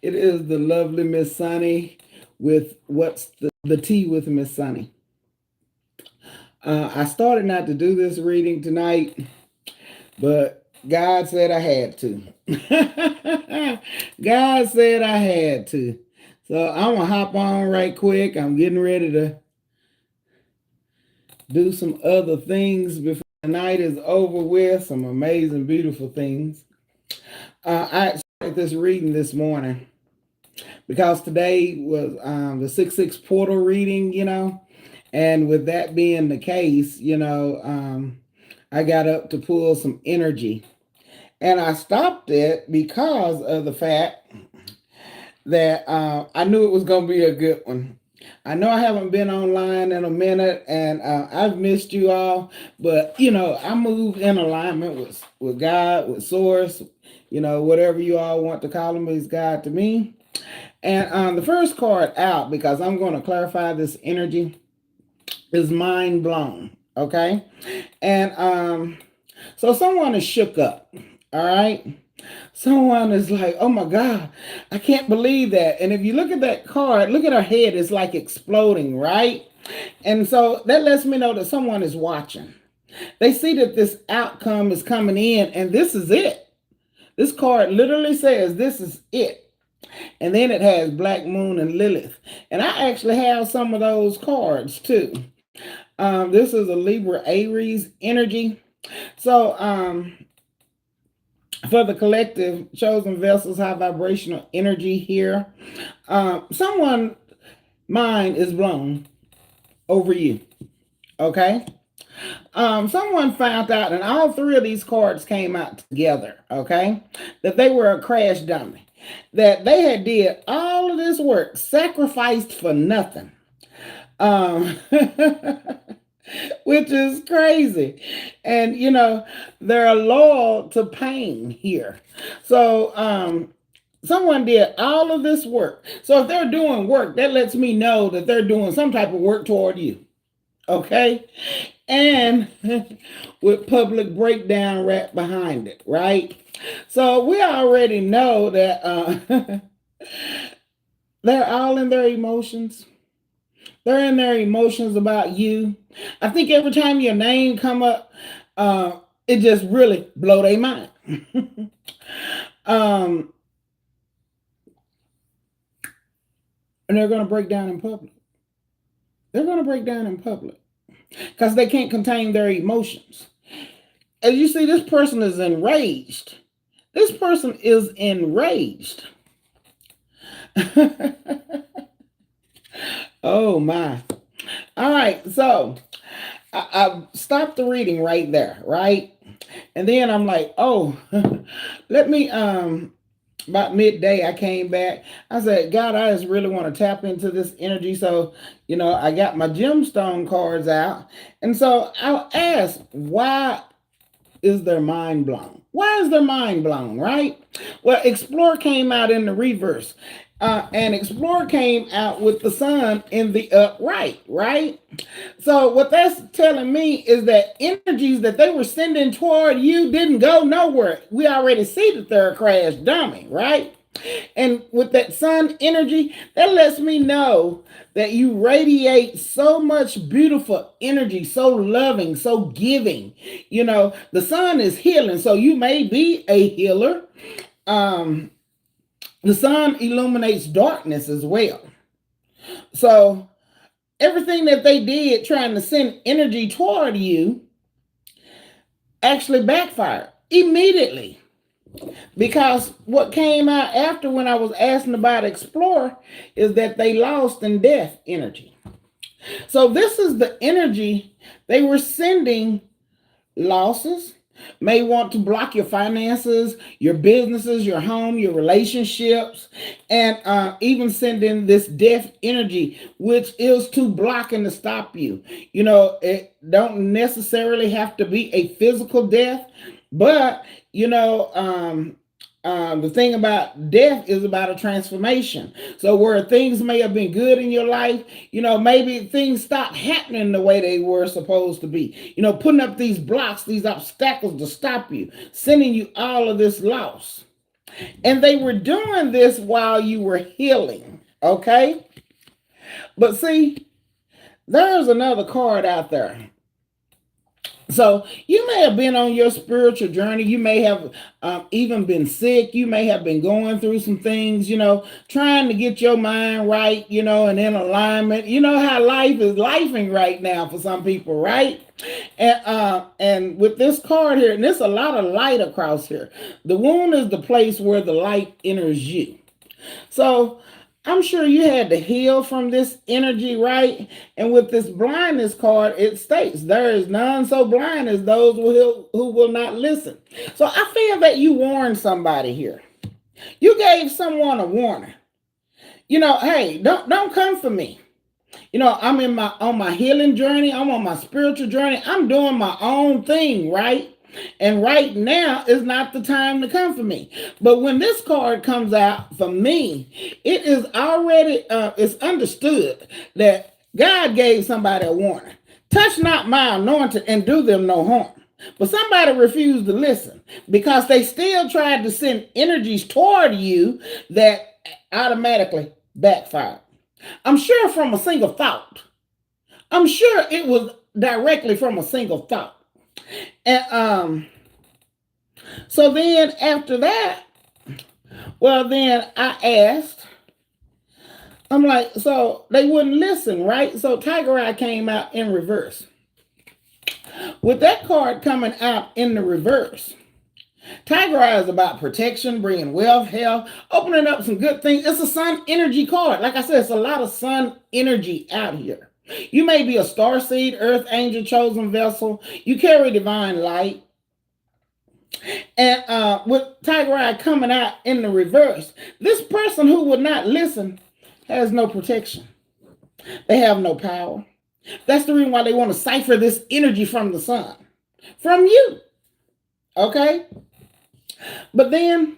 It is the lovely Miss Sunny with what's the tea with Miss Sunny. I started not to do this reading tonight, but God said I had to. God said I had to. So I'm going to hop on right quick. I'm getting ready to do some other things before the night is over with. Some amazing, beautiful things. I started this reading this morning because today was the 6/6 portal reading. And with that being the case, I got up to pull some energy. And I stopped it because of the fact that I knew it was going to be a good one. I know I haven't been online in a minute, and I've missed you all, but I move in alignment with God, with Source, whatever you all want to call him, is God to me. And the first card out, because I'm going to clarify this energy, is mind blown. Okay, and so someone is shook up. All right. Someone is like, oh my God, I can't believe that. And if you look at that card, look at her head, it's like exploding, right? And so that lets me know that someone is watching. They see that this outcome is coming in, and this is it. This card literally says, this is it. And then it has Black Moon and Lilith. And I actually have some of those cards too. This is a Libra Aries energy. So, for the collective chosen vessels, high vibrational energy here. Someone mind is blown over you. Okay. Someone found out, and all three of these cards came out together. Okay, that they were a crash dummy, that they had did all of this work, sacrificed for nothing. Which is crazy. And they're loyal to pain here. So someone did all of this work. So if they're doing work, that lets me know that they're doing some type of work toward you. Okay? And with public breakdown wrapped behind it, right? So we already know that they're all in their emotions. They're in their emotions about you. I think every time your name come up, it just really blow their mind. And they're going to break down in public. They're going to break down in public because they can't contain their emotions. As you see, this person is enraged. This person is enraged. Oh my. All right, so I stopped the reading right there, right? And then I'm like, oh, let me about midday I came back. I said, God, I just really want to tap into this energy. So, I got my gemstone cards out. And so I'll ask, why is their mind blown? Why is their mind blown, right? Well, Explore came out in the reverse. And Explorer came out with the sun in the upright, right? So what that's telling me is that energies that they were sending toward you didn't go nowhere. We already see that they're a crash dummy, right? And with that sun energy, that lets me know that you radiate so much beautiful energy, so loving, so giving. The sun is healing, so you may be a healer. The sun illuminates darkness as well. So everything that they did trying to send energy toward you actually backfired immediately. Because what came out after when I was asking about Explorer is that they lost in death energy. So this is the energy they were sending: losses, may want to block your finances, your businesses, your home, your relationships, and even send in this death energy, which is to block and to stop you. It don't necessarily have to be a physical death, but the thing about death is about a transformation. So where things may have been good in your life, maybe things stop happening the way they were supposed to be. Putting up these blocks, these obstacles to stop you, sending you all of this loss. And they were doing this while you were healing. Okay? But see, there's another card out there. So you may have been on your spiritual journey. You may have even been sick. You may have been going through some things, trying to get your mind right, and in alignment. You know how life is lifing right now for some people, right? And with this card here, and there's a lot of light across here. The wound is the place where the light enters you. So I'm sure you had to heal from this energy, right? And with this blindness card, it states there is none so blind as those who will not listen. So I feel that you warned somebody here. You gave someone a warning. Hey, don't come for me. I'm on my healing journey. I'm on my spiritual journey. I'm doing my own thing, right? And right now is not the time to come for me. But when this card comes out for me, it is already, it's understood that God gave somebody a warning. Touch not my anointed and do them no harm. But somebody refused to listen because they still tried to send energies toward you that automatically backfired. I'm sure from a single thought. I'm sure it was directly from a single thought. And so then after that, well, then I asked, I'm like, so they wouldn't listen, right? So Tiger Eye came out in reverse. With that card coming out in the reverse, Tiger Eye is about protection, bringing wealth, health, opening up some good things. It's a sun energy card. Like I said, it's a lot of sun energy out here. You may be a star seed, earth angel, chosen vessel. You carry divine light. And with Tiger Eye coming out in the reverse, this person who would not listen has no protection. They have no power. That's the reason why they want to cipher this energy from the sun, from you. Okay? But then,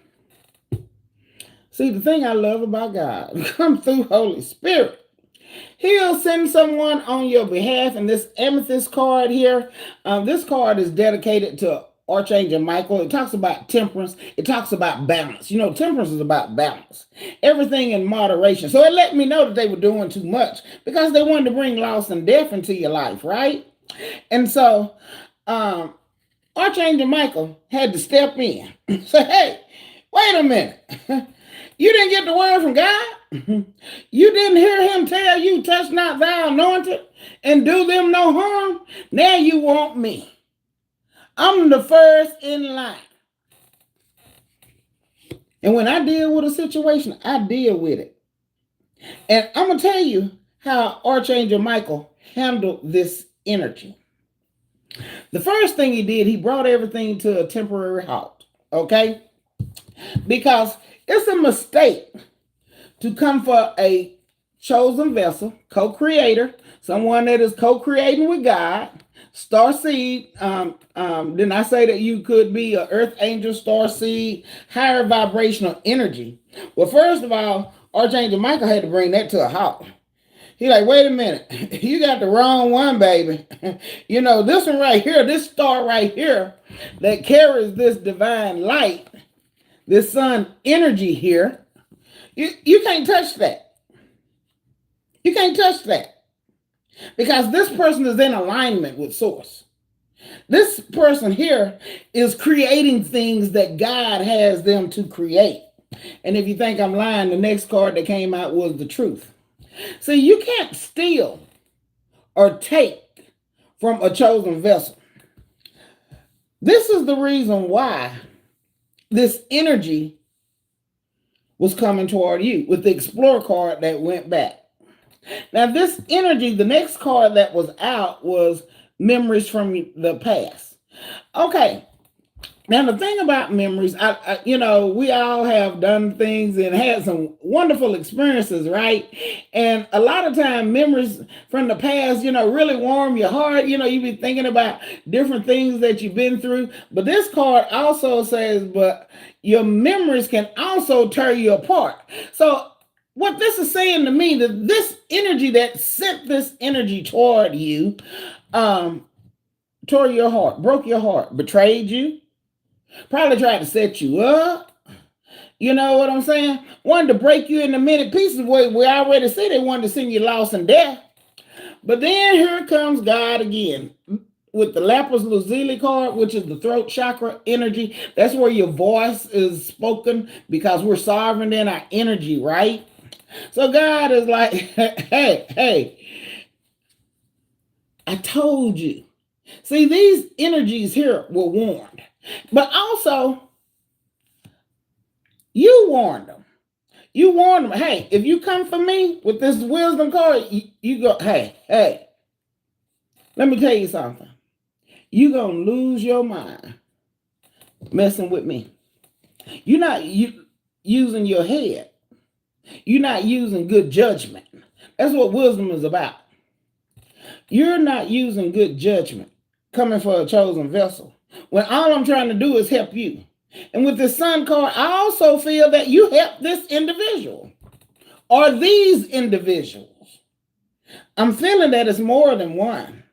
see, the thing I love about God, come through Holy Spirit. He'll send someone on your behalf. And this amethyst card here, this card is dedicated to Archangel Michael. It talks about temperance. It talks about balance. Temperance is about balance. Everything in moderation. So it let me know that they were doing too much because they wanted to bring loss and death into your life, right? And so Archangel Michael had to step in and say, hey, wait a minute. You didn't get the word from God? You didn't hear him tell you, touch not thy anointed and do them no harm? Now you want me. I'm the first in line. And when I deal with a situation, I deal with it. And I'm going to tell you how Archangel Michael handled this energy. The first thing he did, he brought everything to a temporary halt. Okay? Because it's a mistake to come for a chosen vessel, co-creator, someone that is co-creating with God, star seed. Didn't I say that you could be an earth angel, star seed, higher vibrational energy? Well, first of all, Archangel Michael had to bring that to a halt. He's like, wait a minute, you got the wrong one, baby. This one right here, this star right here that carries this divine light, this sun energy here, you can't touch that. You can't touch that. Because this person is in alignment with source. This person here is creating things that God has them to create. And if you think I'm lying, the next card that came out was the truth. See, you can't steal or take from a chosen vessel. This is the reason why this energy was coming toward you with the Explorer card that went back. Now, this energy, the next card that was out was memories from the past. Okay. Now, the thing about memories, we all have done things and had some wonderful experiences, right? And a lot of time memories from the past, really warm your heart. You be thinking about different things that you've been through. But this card also says, but your memories can also tear you apart. So what this is saying to me, that this energy that sent this energy toward you, tore your heart, broke your heart, betrayed you, probably tried to set you up, You know what I'm saying? Wanted to break you into many pieces. We already said they wanted to send you lost and death. But then here comes God again with the lapis lazuli card, which is the throat chakra energy. That's where your voice is spoken because we're sovereign in our energy, right? So God is like, hey, I told you. See, these energies here were warned. But also, you warned them. You warned them, hey, if you come for me with this wisdom card, you go, hey, let me tell you something. You're going to lose your mind messing with me. You're not using your head. You're not using good judgment. That's what wisdom is about. You're not using good judgment coming for a chosen vessel when all I'm trying to do is help you. And with the sun card, I also feel that you help this individual or these individuals. I'm feeling that it's more than one.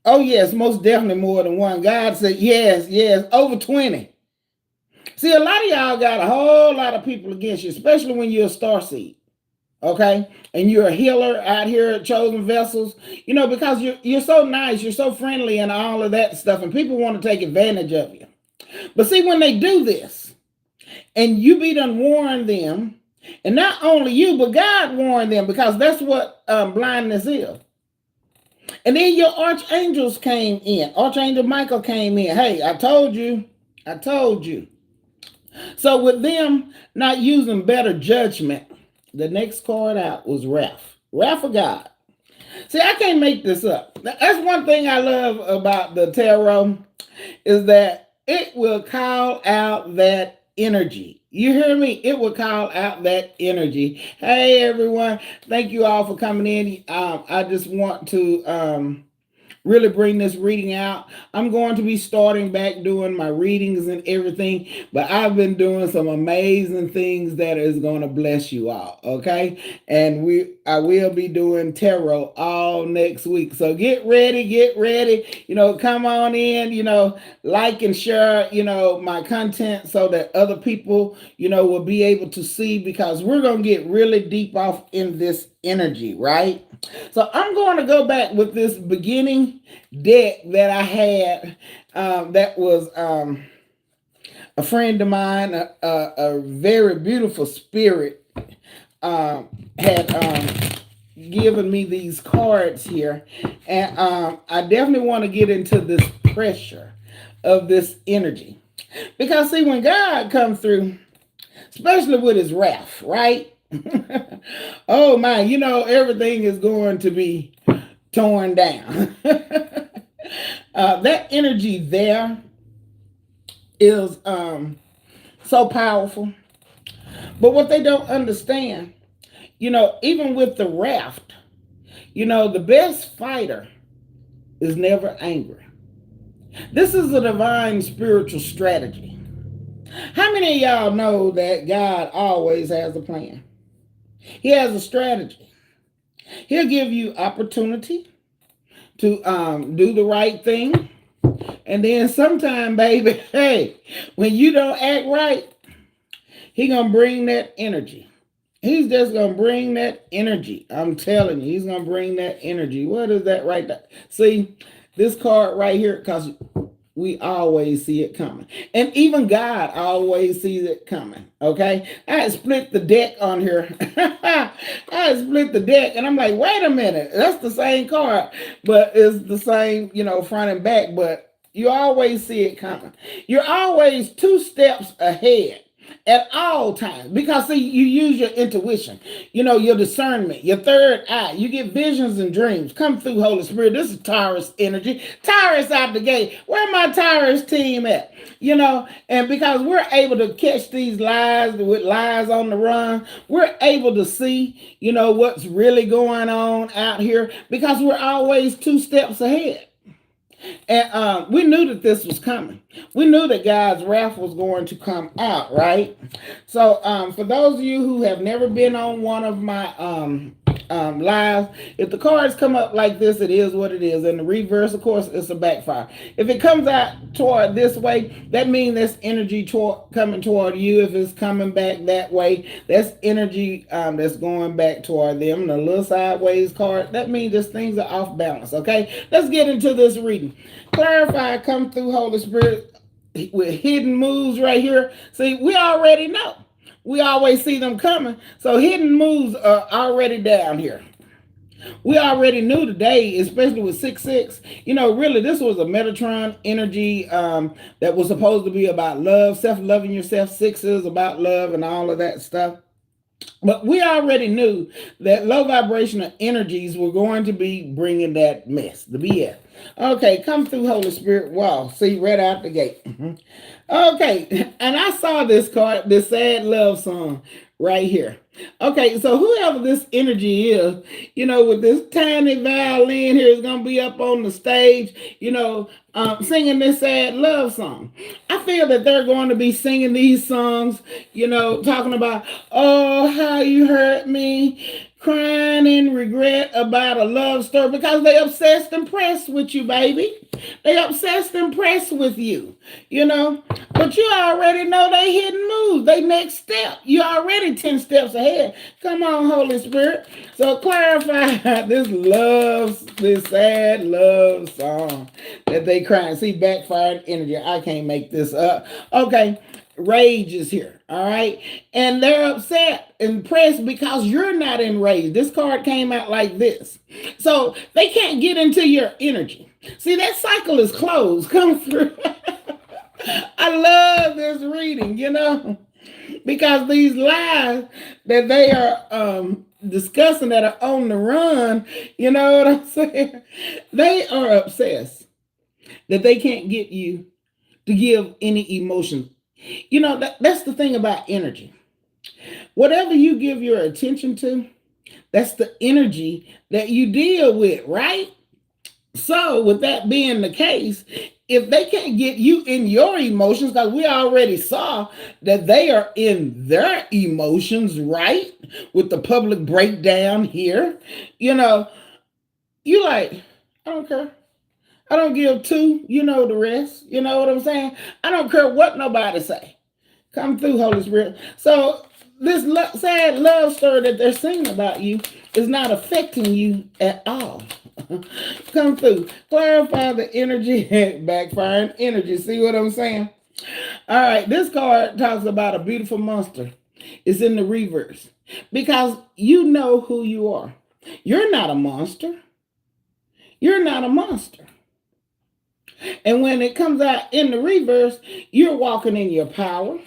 Oh, yes, most definitely more than one. God said, yes, over 20. See, a lot of y'all got a whole lot of people against you, especially when you're a star seed. Okay, and you're a healer out here at Chosen Vessels, because you're so nice, you're so friendly and all of that stuff, and people want to take advantage of you. But see, when they do this, and you be done warn them, and not only you, but God warned them, because that's what blindness is. And then your archangels came in. Archangel Michael came in. Hey, I told you. So with them not using better judgment, the next card out was Wrath. Wrath of God. See, I can't make this up. That's one thing I love about the tarot is that it will call out that energy. You hear me? It will call out that energy. Hey, everyone. Thank you all for coming in. I just want to really bring this reading out. I'm going to be starting back doing my readings and everything, but I've been doing some amazing things that is going to bless you all, okay? And I will be doing tarot all next week. So get ready. Come on in, like and share, my content so that other people, will be able to see, because we're going to get really deep off in this energy, right? So I'm going to go back with this beginning deck that I had that was a friend of mine, a very beautiful spirit had given me these cards here. And I definitely want to get into this pressure of this energy. Because see, when God comes through, especially with his wrath, right? Oh my, everything is going to be torn down. That energy there is so powerful. But what they don't understand, even with the wrath, the best fighter is never angry. This is a divine spiritual strategy. How many of y'all know that God always has a plan? He has a strategy. He'll give you opportunity to do the right thing. And then sometime, baby, hey, when you don't act right, he going to bring that energy. He's just going to bring that energy. I'm telling you, he's going to bring that energy. What is that right there? See, this card right here, because we always see it coming. And even God always sees it coming, okay? I split the deck on here. I split the deck, and I'm like, wait a minute. That's the same card, but it's the same, front and back, but you always see it coming. You're always 2 steps ahead at all times, because see, you use your intuition, your discernment, your third eye. You get visions and dreams. Come through, Holy Spirit. This is Taurus energy. Taurus out the gate. Where my Taurus team at? And because we're able to catch these lies with lies on the run, we're able to see, what's really going on out here, because we're always 2 steps ahead. And we knew that this was coming. We knew that God's wrath was going to come out, right? So for those of you who have never been on one of my lives. If the cards come up like this, it is what it is. And the reverse, of course, it's a backfire. If it comes out toward this way, that means that's energy coming toward you. If it's coming back that way, that's energy that's going back toward them. The little sideways card, that means just things are off balance. Okay, let's get into this reading. Clarify, come through, Holy Spirit, with hidden moves right here. See, we already know. We always see them coming. So hidden moves are already down here. We already knew today, especially with 6-6, really this was a Metatron energy that was supposed to be about love, self-loving yourself. 6 is about love and all of that stuff. But we already knew that low vibrational energies were going to be bringing that mess, the BS. Okay, come through, Holy Spirit. Wow, see, right out the gate. Okay, and I saw this card, this sad love song right here. Okay, so whoever this energy is, with this tiny violin here is going to be up on the stage, singing this sad love song. I feel that they're going to be singing these songs, talking about, oh, how you hurt me, crying in regret about a love story, because they obsessed and pressed with you, baby. They obsessed and pressed with you, but you already know they hidden moves, they next step. You already 10 steps ahead. Come on, Holy Spirit. So clarify this sad love song that they crying. See, backfired energy. I can't make this up. Okay. Rage is here, all right? And they're upset and pressed because you're not in rage. This card came out like this. So they can't get into your energy. See, that cycle is closed. Come through. I love this reading, because these lies that they are discussing that are on the run, you know what I'm saying? They are obsessed that they can't get you to give any emotion. That's the thing about energy. Whatever you give your attention to, that's the energy that you deal with, right? So with that being the case, if they can't get you in your emotions, because we already saw that they are in their emotions, right? With the public breakdown here, you like, I don't care. I don't give two, the rest. You know what I'm saying? I don't care what nobody say. Come through, Holy Spirit. So this sad love story that they're singing about you is not affecting you at all. Come through. Clarify the energy, backfiring energy. See what I'm saying? All right, this card talks about a beautiful monster. It's in the reverse. Because you know who you are. You're not a monster. You're not a monster. And when it comes out in the reverse, you're walking in your power.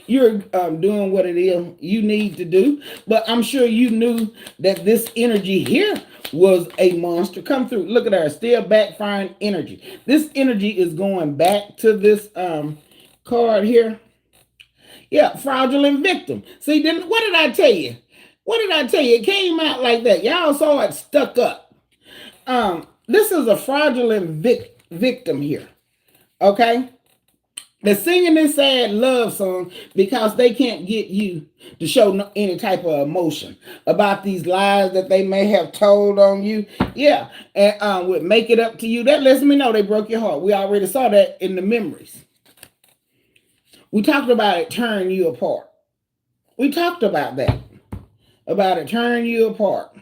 You're doing what it is you need to do. But I'm sure you knew that this energy here was a monster. Come through. Look at her. Still backfiring energy. This energy is going back to this card here. Yeah, fraudulent victim. See, then what did I tell you? What did I tell you? It came out like that. Y'all saw it stuck up. This is a fraudulent victim here. Okay? They're singing this sad love song because they can't get you to show any type of emotion about these lies that they may have told on you. Yeah, and would make it up to you. That lets me know they broke your heart. We already saw that in the memories. We talked about it tearing you apart. We talked about that. About it tearing you apart.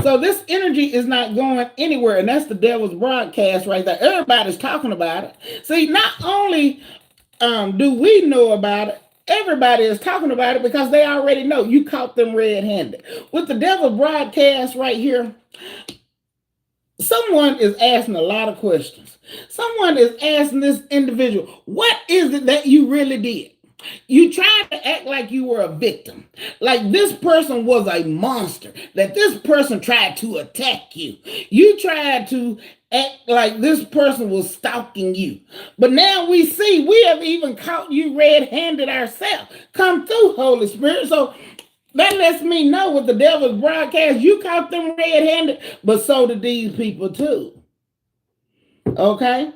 So this energy is not going anywhere, and that's the devil's broadcast right there. Everybody's talking about it. See, not only do we know about it, everybody is talking about it because they already know you caught them red-handed. With the devil's broadcast right here, someone is asking a lot of questions. Someone is asking this individual, what is it that you really did? You tried to act like you were a victim, like this person was a monster, that this person tried to attack you. You tried to act like this person was stalking you. But now we see we have even caught you red-handed ourselves. Come through, Holy Spirit. So that lets me know with the devil's broadcast, you caught them red-handed, but so did these people too. Okay?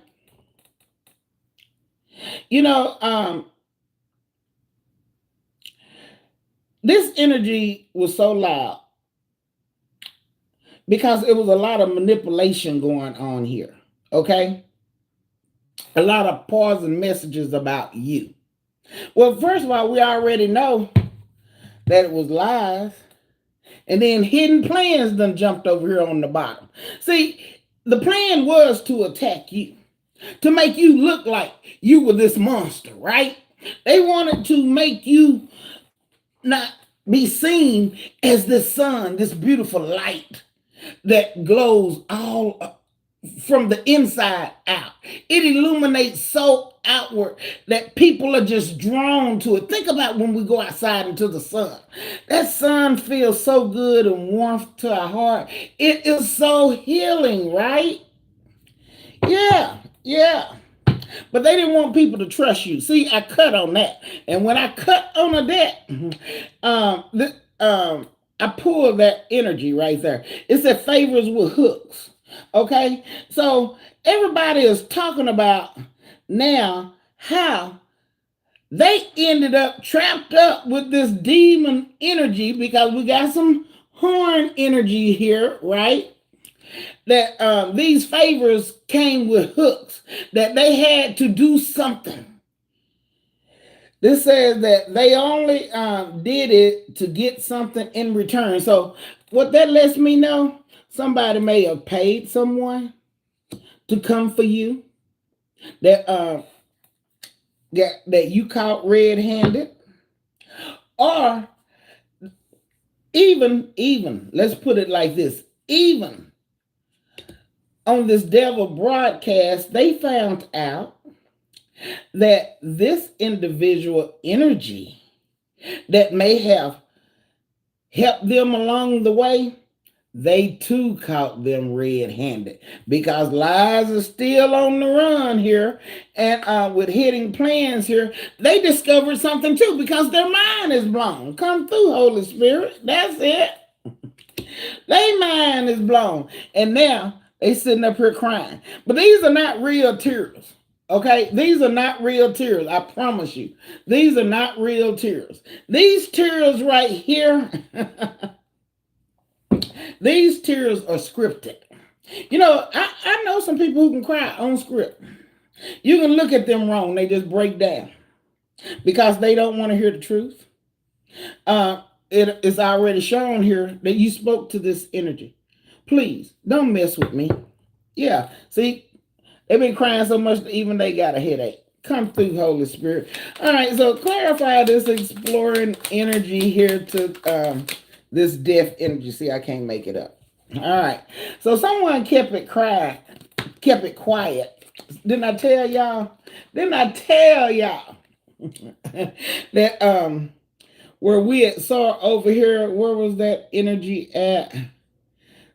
This energy was so loud because it was a lot of manipulation going on here. Okay? A lot of poison messages about you. Well, first of all, we already know that it was lies. And then hidden plans done jumped over here on the bottom. See, the plan was to attack you, to make you look like you were this monster, right? They wanted to make you not be seen as this sun, this beautiful light that glows all from the inside out. It illuminates so outward that people are just drawn to it. Think about when we go outside into the sun. That sun feels so good and warmth to our heart. It is so healing, right? Yeah, yeah. But they didn't want people to trust you. See, I cut on that. And when I cut on that, I pulled that energy right there. It said favors with hooks. Okay? So everybody is talking about now how they ended up trapped up with this demon energy because we got some horn energy here, right? That these favors came with hooks, that they had to do something. This says that they only did it to get something in return. So what that lets me know, somebody may have paid someone to come for you, that you caught red-handed, or even let's put it like this, even on this devil broadcast, they found out that this individual energy that may have helped them along the way, they too caught them red-handed, because lies are still on the run here, and with hidden plans here, they discovered something too, because their mind is blown. Come through, Holy Spirit. That's it. Their mind is blown, and now they sitting up here crying. But these are not real tears. Okay? These are not real tears. I promise you. These are not real tears. These tears right here, these tears are scripted. You know, I know some people who can cry on script. You can look at them wrong. They just break down because they don't want to hear the truth. It is already shown here that you spoke to this energy. Please, don't mess with me. Yeah, see, they've been crying so much that even they got a headache. Come through, Holy Spirit. All right, so clarify this exploring energy here to this death energy. See, I can't make it up. All right, so someone kept it quiet. Didn't I tell y'all? That where we had saw over here, where was that energy at?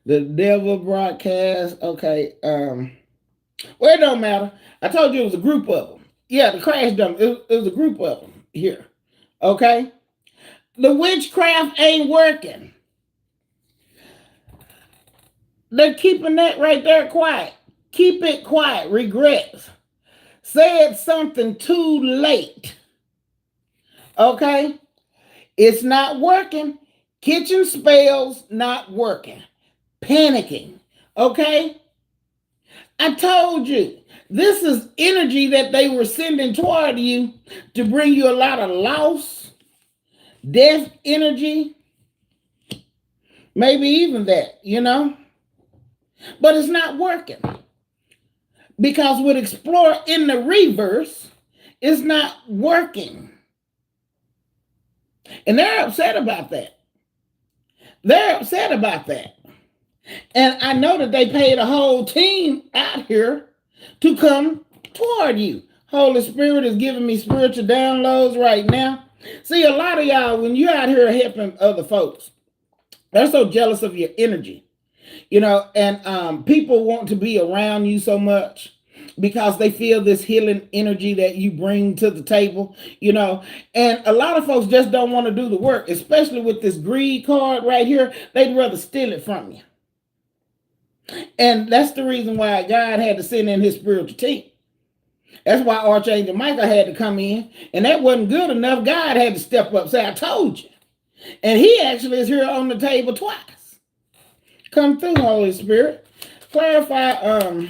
The devil broadcast. Okay. Well, it don't matter. I told you it was a group of them. Yeah, the crash dump. It was a group of them here. Okay. The witchcraft ain't working. They're keeping that right there quiet. Keep it quiet. Regrets. Said something too late. Okay. It's not working. Kitchen spells not working. Panicking. Okay? I told you, this is energy that they were sending toward you to bring you a lot of loss, death energy, maybe even that, you know? But it's not working. Because with Explore in the reverse, it's not working. And they're upset about that. And I know that they paid a whole team out here to come toward you. Holy Spirit is giving me spiritual downloads right now. See, a lot of y'all, when you're out here helping other folks, they're so jealous of your energy, you know, and people want to be around you so much because they feel this healing energy that you bring to the table, you know, and a lot of folks just don't want to do the work, especially with this greed card right here. They'd rather steal it from you. And that's the reason why God had to send in his spiritual team. That's why Archangel Michael had to come in, and that wasn't good enough. God had to step up and say, I told you. And he actually is here on the table twice. Come through, Holy Spirit. Clarify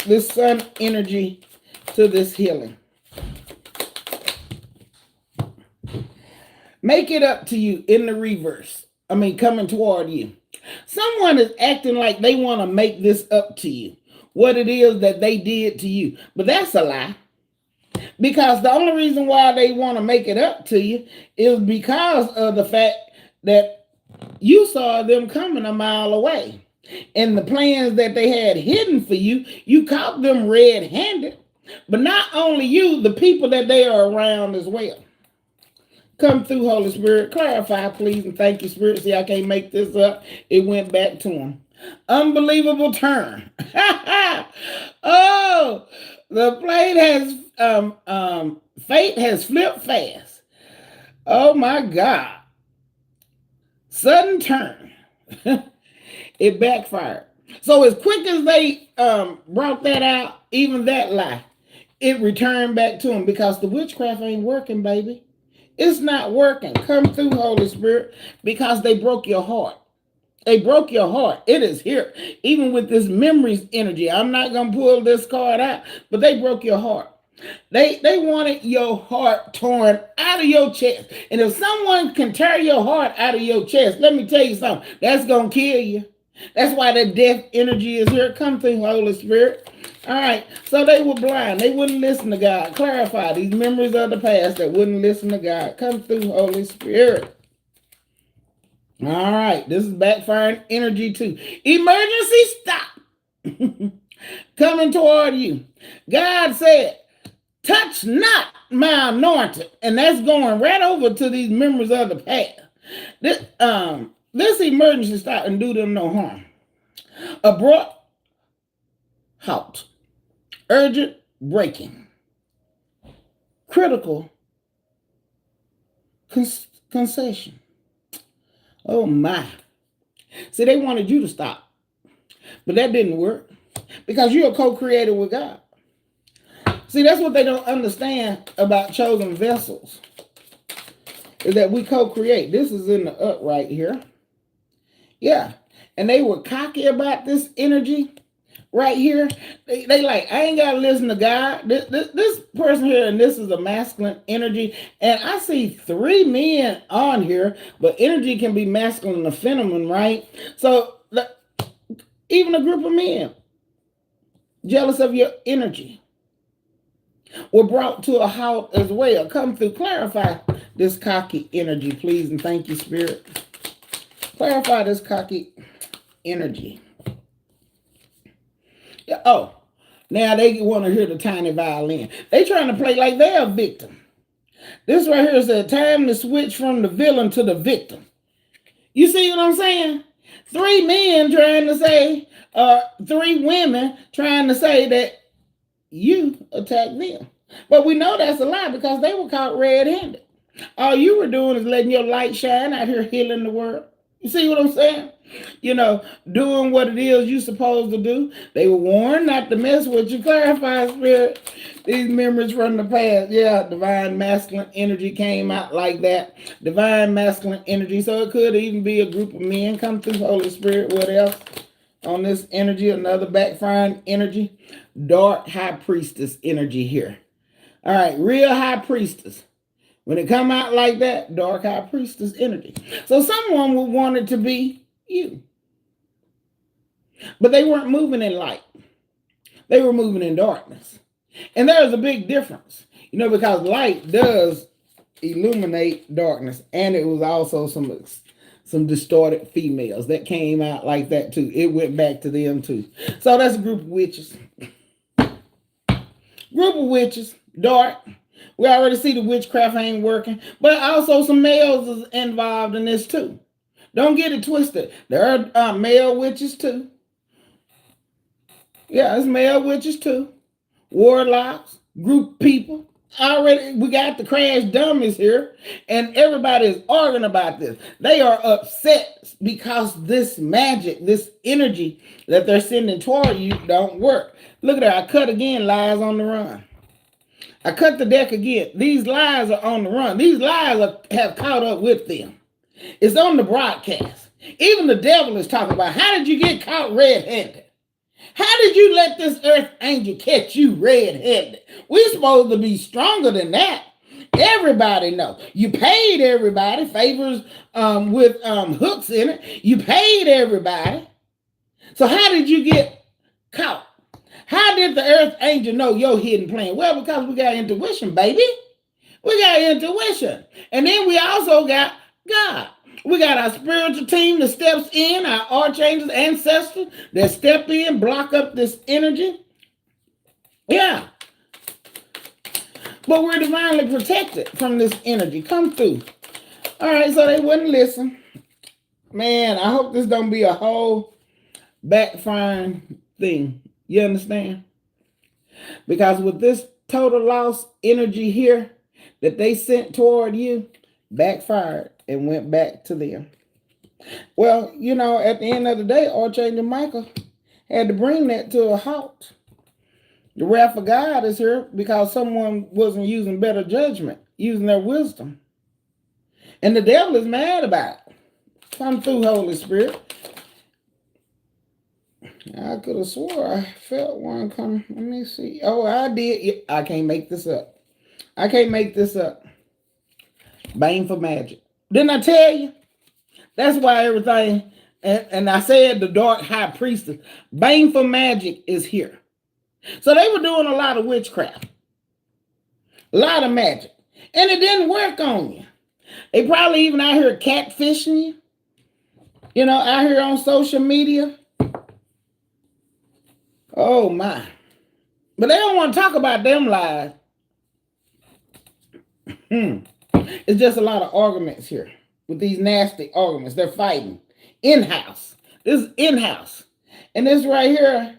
this sun energy to this healing. Make it up to you in the reverse. Coming toward you. Someone is acting like they want to make this up to you, what it is that they did to you. But that's a lie. Because the only reason why they want to make it up to you is because of the fact that you saw them coming a mile away. And the plans that they had hidden for you, you caught them red-handed. But not only you, the people that they are around as well. Come through, Holy Spirit. Clarify, please, and thank you, Spirit. See, I can't make this up. It went back to him. Unbelievable turn. Oh, the plate has, fate has flipped fast. Oh, my God. Sudden turn. It backfired. So as quick as they brought that out, even that lie, it returned back to them because the witchcraft ain't working, baby. It's not working. Come through, Holy Spirit, because they broke your heart. They broke your heart. It is here. Even with this memories energy. I'm not going to pull this card out, but they broke your heart. They wanted your heart torn out of your chest. And if someone can tear your heart out of your chest, let me tell you something. That's going to kill you. That's why the death energy is here. Come through, Holy Spirit. All right. So they were blind. They wouldn't listen to God. Clarify these memories of the past that wouldn't listen to God. Come through, Holy Spirit. All right. This is backfiring energy too. Emergency stop. Coming toward you. God said, touch not my anointed. And that's going right over to these memories of the past. This emergency stop and do them no harm. Abrupt halt. Urgent breaking. Critical concession. Oh my. See, they wanted you to stop. But that didn't work. Because you're a co-creator with God. See, that's what they don't understand about chosen vessels. Is that we co-create. This is in the up right here. Yeah. And they were cocky about this energy right here. They like, I ain't got to listen to God. This person here, and this is a masculine energy. And I see 3 men on here, but energy can be masculine and feminine, right? So even a group of men jealous of your energy were brought to a halt as well. Come through, clarify this cocky energy, please, and thank you, Spirit. Clarify this cocky energy. Yeah, oh, now they want to hear the tiny violin. They trying to play like they're a victim. This right here is a time to switch from the villain to the victim. You see what I'm saying? 3 men trying to say, 3 women trying to say that you attacked them. But we know that's a lie because they were caught red-handed. All you were doing is letting your light shine out here healing the world. You see what I'm saying? You know, doing what it is you're supposed to do. They were warned not to mess with you. Clarify, Spirit. These memories from the past. Yeah, divine masculine energy came out like that. Divine masculine energy. So it could even be a group of men. Come through, Holy Spirit. What else? On this energy, another backfiring energy. Dark high priestess energy here. All right, real high priestess. When it come out like that, dark high priestess energy. So someone would want it to be you. But they weren't moving in light. They were moving in darkness. And there's a big difference. You know, because light does illuminate darkness. And it was also some distorted females that came out like that too. It went back to them too. So that's a group of witches. Group of witches, dark. We already see the witchcraft ain't working, but also some males is involved in this too. Don't get it twisted. There are male witches too. Yeah, it's male witches too. Warlocks, group people. Already, we got the crash dummies here, and everybody is arguing about this. They are upset because this magic, this energy that they're sending toward you don't work. Look at that. I cut again, lies on the run. I cut the deck again. These lies are on the run. These lies have caught up with them. It's on the broadcast. Even the devil is talking about, how did you get caught red-handed? How did you let this earth angel catch you red-handed? We're supposed to be stronger than that. Everybody know. You paid everybody favors with hooks in it. You paid everybody. So how did you get caught? How did the earth angel know your hidden plan? Well, because we got intuition, baby. We got intuition. And then we also got God. We got our spiritual team that steps in, our archangels, ancestors that step in, block up this energy. Yeah. But we're divinely protected from this energy. Come through. All right, so they wouldn't listen. Man, I hope this don't be a whole backfiring thing. You understand? Because with this total loss energy here that they sent toward you, backfired and went back to them. Well, you know, at the end of the day, Archangel Michael had to bring that to a halt. The wrath of God is here because someone wasn't using better judgment, using their wisdom. And the devil is mad about it. Come through, Holy Spirit. I could have swore I felt one come. Let me see. Oh, I did. I can't make this up. I can't make this up. Bane for magic. Didn't I tell you? That's why everything, and I said the dark high priestess, Bane for magic is here. So they were doing a lot of witchcraft, a lot of magic, and it didn't work on you. They probably even out here catfishing you, out here on social media. Oh my. But they don't want to talk about them lies. It's just a lot of arguments here with these nasty arguments. They're fighting in-house. This is in-house. And this right here,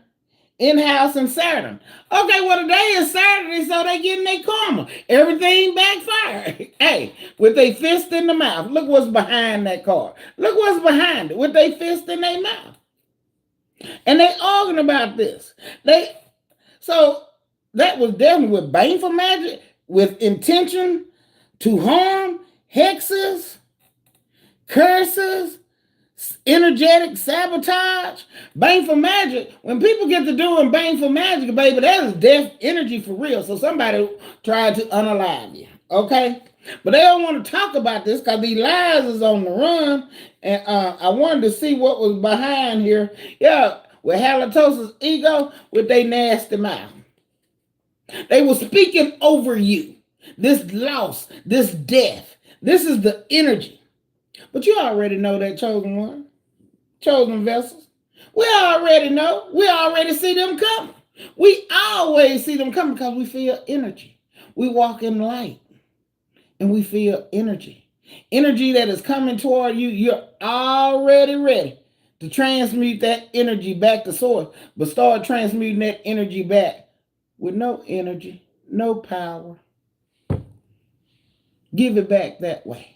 in-house and Saturn. Okay, well, today is Saturday, so they getting their karma. Everything backfired. Hey, with their fist in the mouth. Look what's behind that card. Look what's behind it with their fist in their mouth. And they arguing about this. So that was definitely with Bane for magic, with intention to harm, hexes, curses, energetic sabotage. Bane for magic. When people get to doing Bane for magic, baby, that is death energy for real. So somebody tried to unalive you. Okay? But they don't want to talk about this because these lies is on the run. And I wanted to see what was behind here. Yeah, with halitosis ego, with their nasty mouth. They were speaking over you. This loss, this death. This is the energy. But you already know that, chosen one. Chosen vessels. We already know. We already see them coming. We always see them coming because we feel energy. We walk in light. And we feel energy. Energy that is coming toward you, you're already ready to transmute that energy back to source. But start transmuting that energy back with no energy, no power. Give it back that way.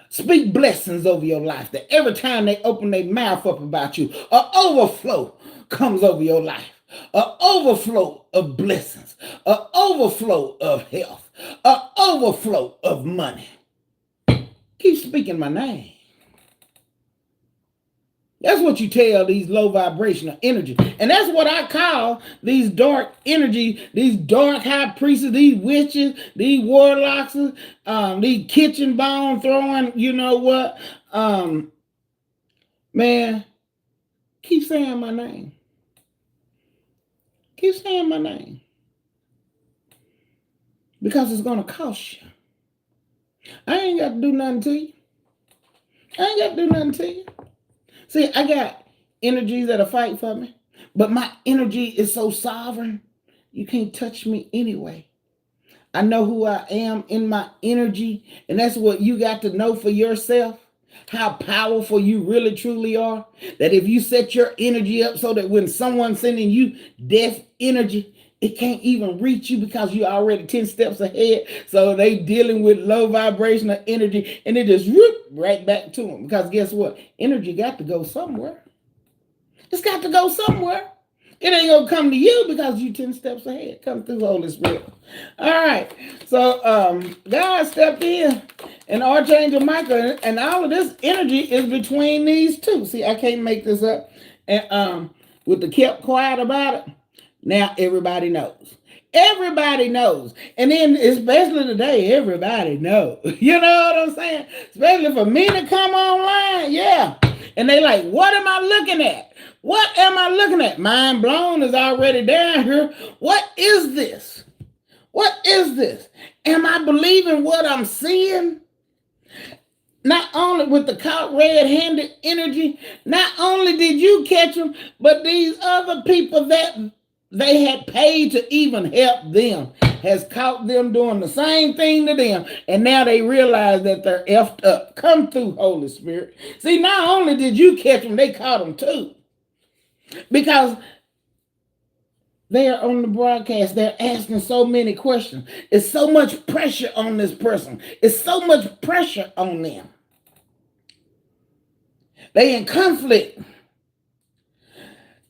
Speak blessings over your life that every time they open their mouth up about you, an overflow comes over your life. An overflow of blessings. An overflow of health. An overflow of money. Keep speaking my name. That's what you tell these low vibrational energy. And that's what I call these dark energy, these dark high priests, these witches, these warlocks, these kitchen bomb throwing, you know what? Man, keep saying my name. Keep saying my name. Because it's going to cost you. I ain't got to do nothing to you. I ain't got to do nothing to you. See, I got energies that'll fight for me, but my energy is so sovereign, you can't touch me anyway. I know who I am in my energy, and that's what you got to know for yourself, how powerful you really truly are, that if you set your energy up so that when someone's sending you death energy, it can't even reach you because you're already 10 steps ahead. So they dealing with low vibrational energy and it just whoop, right back to them. Because guess what? Energy got to go somewhere. It's got to go somewhere. It ain't gonna come to you because you 10 steps ahead. Come through, Holy Spirit. All right. So God stepped in, and Archangel Michael, and all of this energy is between these two. See, I can't make this up. And with the kept quiet about it, now everybody knows. Everybody knows. And then especially today, everybody knows. You know what I'm saying? Especially for me to come online. Yeah. And they like, what am I looking at? What am I looking at? Mind blown is already down here. What is this? What is this? Am I believing what I'm seeing? Not only with the caught red-handed energy, not only did you catch them, but these other people that they had paid to even help them has caught them doing the same thing to them. And now they realize that they're effed up. Come through, Holy Spirit. See, not only did you catch them, they caught them too. Because they are on the broadcast. They're asking so many questions. It's so much pressure on this person. It's so much pressure on them. They in conflict.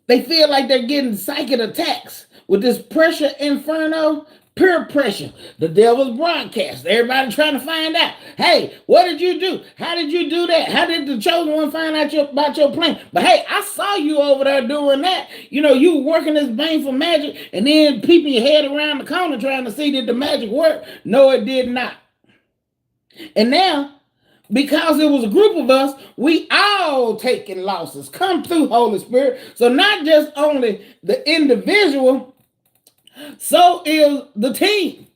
They feel like they're getting psychic attacks with this pressure inferno, peer pressure. The devil's broadcast. Everybody trying to find out. Hey, what did you do? How did you do that? How did the chosen one find out about your plan? But hey, I saw you over there doing that. You know, you working this baneful magic and then peeping your head around the corner trying to see did the magic work. No, it did not. And now, because it was a group of us, we all taking losses. Come through, Holy Spirit. So not just only the individual, so is the team.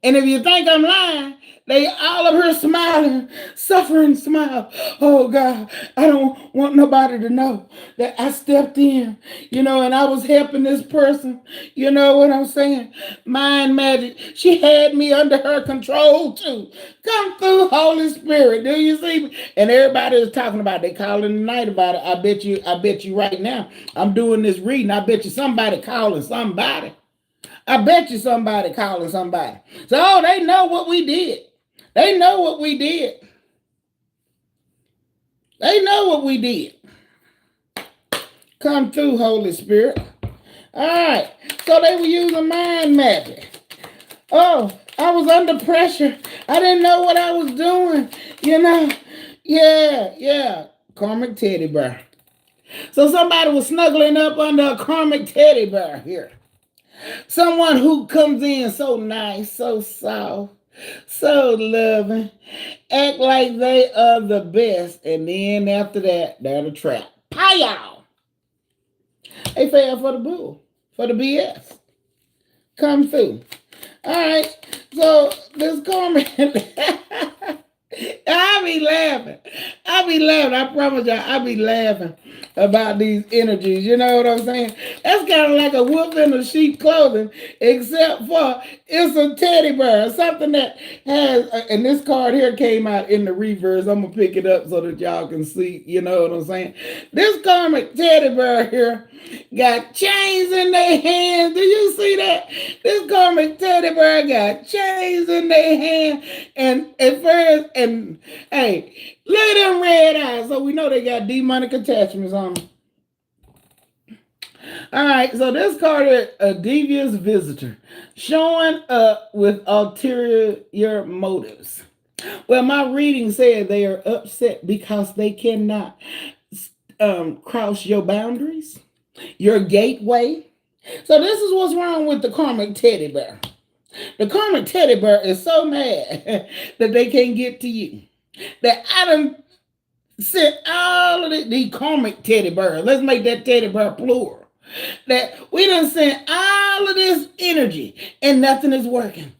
And if you think I'm lying, they all of her smiling, suffering smile. Oh God, I don't want nobody to know that I stepped in, you know, and I was helping this person. You know what I'm saying? Mind magic. She had me under her control too. Come through, Holy Spirit. Do you see me? And everybody is talking about it. They calling tonight about it. I bet you right now. I'm doing this reading. I bet you somebody calling somebody. I bet you somebody calling somebody. So they know what we did. They know what we did. They know what we did. Come through, Holy Spirit. All right. So they were using mind magic. Oh, I was under pressure. I didn't know what I was doing. You know. Yeah. Karmic teddy bear. So somebody was snuggling up under a karmic teddy bear here. Someone who comes in so nice, so soft, so loving, act like they are the best, and then after that, they're the trap. Pow! They fell for the bull, for the BS. Come through. All right, so this comment, I be laughing. I promise y'all, I be laughing about these energies. You know what I'm saying? That's kind of like a wolf in a sheep clothing, except for it's a teddy bear, something that has, and this card here came out in the reverse. I'm going to pick it up so that y'all can see, you know what I'm saying? This karmic teddy bear here got chains in their hands. Do you see that? This karmic teddy bear got chains in their hand, and at first, and hey, look at them red eyes. So we know they got demonic attachments on them. All right, so this card is a devious visitor showing up with ulterior motives. Well, my reading said they are upset because they cannot cross your boundaries, your gateway. So this is what's wrong with the karmic teddy bear. The karmic teddy bear is so mad that they can't get to you. That I done sent all of the karmic teddy bears. Let's make that teddy bear plural. That we done sent all of this energy and nothing is working.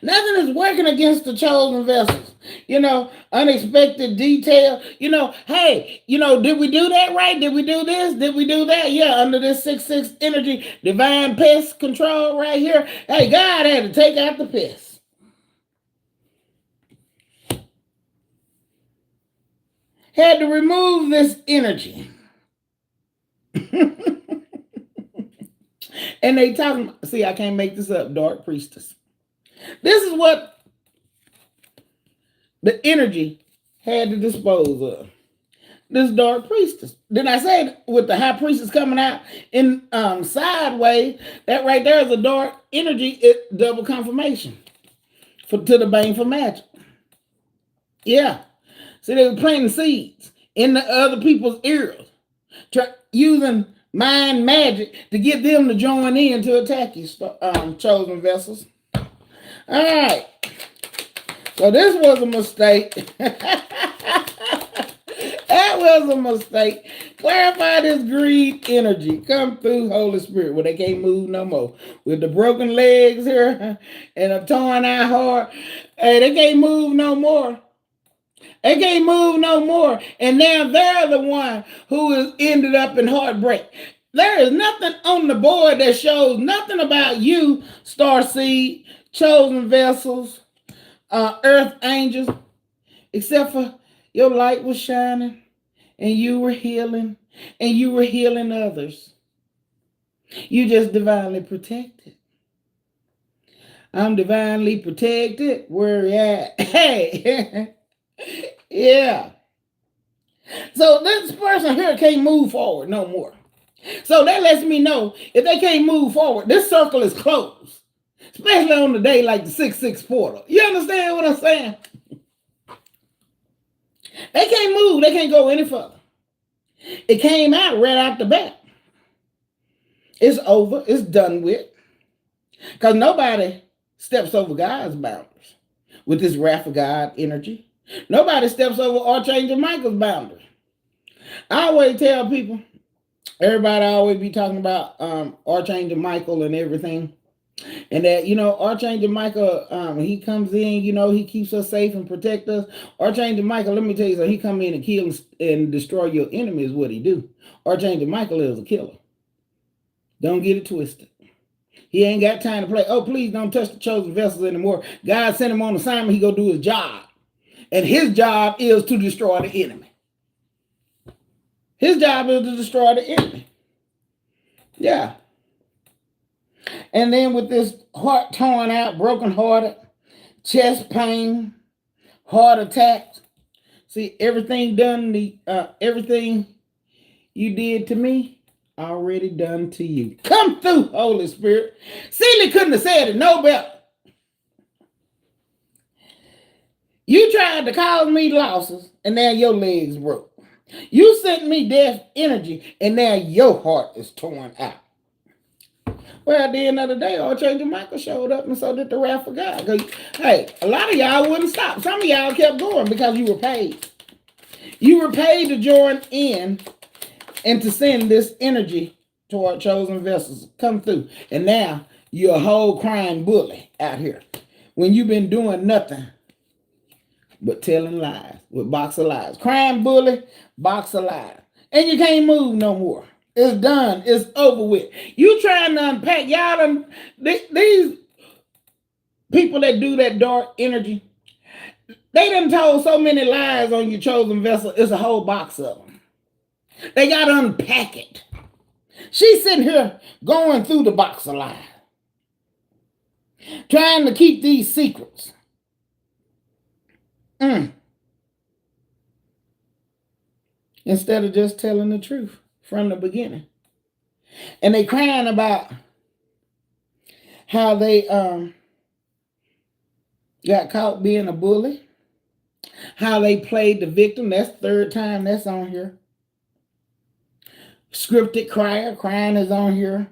Nothing is working against the chosen vessels. You know, unexpected detail. You know, hey, you know, did we do that right? Did we do this? Did we do that? Yeah, under this 6-6 energy, divine pest control right here. Hey, God had to take out the pest. Had to remove this energy. And they talking, see, I can't make this up, dark priestess. This is what the energy had to dispose of. this dark priestess. Then I said with the high priestess coming out in sideways, that right there is a dark energy, it double confirmation to the bane for magic. Yeah. See, they were planting seeds in the other people's ears, using mind magic to get them to join in to attack you, chosen vessels. All right. So this was a mistake. That was a mistake. Clarify this greed energy. Come through, Holy Spirit, where they can't move no more. With the broken legs here and a torn out heart, hey, they can't move no more. They can't move no more. And now they're the one who has ended up in heartbreak. There is nothing on the board that shows nothing about you, Starseed, chosen vessels, earth angels, except for your light was shining and you were healing and you were healing others. You just divinely protected. I'm divinely protected. Where you at? Hey. Yeah. So this person here can't move forward no more. So that lets me know if they can't move forward, this circle is closed. Especially on the day like the 6-6 portal. You understand what I'm saying? They can't move. They can't go any further. It came out right out the bat. It's over. It's done with. Because nobody steps over God's boundaries with this wrath of God energy. Nobody steps over Archangel Michael's boundary. I always tell people, everybody always be talking about Archangel Michael and everything. And that, Archangel Michael, he comes in, he keeps us safe and protect us. Archangel Michael, let me tell you something, he come in and kill and destroy your enemy is what he do. Archangel Michael is a killer. Don't get it twisted. He ain't got time to play. Oh, please don't touch the chosen vessels anymore. God sent him on assignment. He go do his job. And his job is to destroy the enemy. His job is to destroy the enemy. Yeah. And then with this heart torn out, broken hearted, chest pain, heart attacks. See, everything everything you did to me, already done to you. Come through, Holy Spirit. Celie couldn't have said it no better. You tried to cause me losses, and now your legs broke. You sent me death energy, and now your heart is torn out. Well, at the end of the day, Archangel Michael showed up, and so did the wrath of God. Because, hey, a lot of y'all wouldn't stop. Some of y'all kept going because you were paid. You were paid to join in and to send this energy to our chosen vessels. Come through. And now you're a whole crying bully out here when you've been doing nothing but telling lies with box of lies. Crying bully, box of lies. And you can't move no more. It's done. It's over with. You trying to unpack. Y'all these people that do that dark energy, they done told so many lies on your chosen vessel. It's a whole box of them. They got to unpack it. She's sitting here going through the box of lies, trying to keep these secrets. Instead of just telling the truth from the beginning. And they crying about how they got caught being a bully, how they played the victim. That's the third time that's on here. Scripted crier, crying is on here.